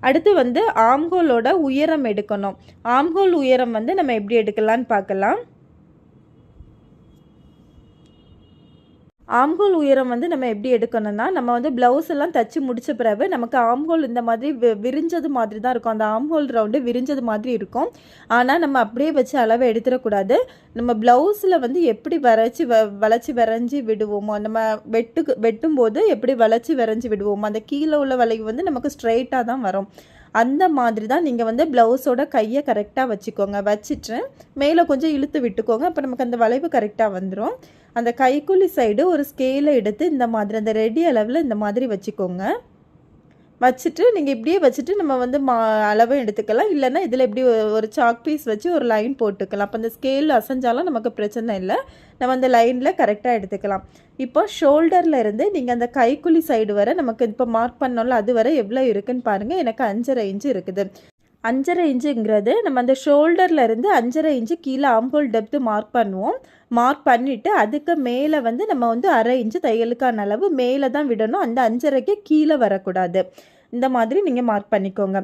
அடுத்து வந்து ஆம்ஹோலோட உயரம் எடுக்கணும். ஆம்ஹோல் உயரம் வந்து நம்ம எப்படி எடுக்கலான்னு பார்க்கலாம். ஆம்ஹோல் உயரம் வந்து நம்ம எப்படி எடுக்கணும்னா, நம்ம வந்து ப்ளவுஸ் எல்லாம் தச்சு முடிச்ச பிறகு நமக்கு ஆம்ஹோல் இந்த மாதிரி விரிஞ்சது மாதிரி தான் இருக்கும். அந்த ஆம்ஹோல் ரவுண்டு விரிஞ்சது மாதிரி இருக்கும். ஆனால் நம்ம அப்படியே வச்சு அளவை எடுத்துடக்கூடாது. நம்ம ப்ளவுஸில் வந்து எப்படி வளைச்சி வரைஞ்சி விடுவோமோ, நம்ம வெட்டும்போது எப்படி வளைச்சி வரைஞ்சி விடுவோமோ, அந்த கீழே உள்ள வளைவு வந்து நமக்கு ஸ்ட்ரெயிட்டாக தான் வரும். அந்த மாதிரி தான் நீங்கள் வந்து ப்ளவுஸோட கையை கரெக்டாக வச்சுக்கோங்க. வச்சுட்டு மேலே கொஞ்சம் இழுத்து விட்டுக்கோங்க. அப்போ நமக்கு அந்த வளைவு கரெக்டாக வந்துடும். அந்த கைக்குழி சைடு ஒரு ஸ்கேலை எடுத்து இந்த மாதிரி அந்த ரெடி அளவில் இந்த மாதிரி வச்சுக்கோங்க. வச்சுட்டு நீங்கள் இப்படியே வச்சுட்டு நம்ம வந்து அளவும் எடுத்துக்கலாம். இல்லைன்னா இதில் இப்படி ஒரு சாக் பீஸ் வச்சு ஒரு லைன் போட்டுக்கலாம். அப்போ அந்த ஸ்கேல் அசைஞ்சாலும் நமக்கு பிரச்சனை இல்லை. நம்ம அந்த லைனில் கரெக்டாக எடுத்துக்கலாம். இப்போ ஷோல்டரில் இருந்து நீங்கள் அந்த கைக்குழி சைடு வரை நமக்கு இப்போ மார்க் பண்ணோம்ல, அது வரை எவ்வளோ இருக்குதுன்னு பாருங்கள். எனக்கு 5.5 இன்ச்சு இருக்குது. 5.5 இன்ச்சுங்கிறது நம்ம அந்த ஷோல்டரில் இருந்து 5.5 இன்ச்சு கீழே ஆம்ஹோல் டெப்த்து மார்க் பண்ணுவோம். மார்க் பண்ணிவிட்டு அதுக்கு மேலே வந்து நம்ம வந்து 1/2 இன்ச்சு தையலுக்கான அளவு மேலே தான் விடணும். அந்த 5.5க்கு கீழே வரக்கூடாது. இந்த மாதிரி நீங்கள் மார்க் பண்ணிக்கோங்க.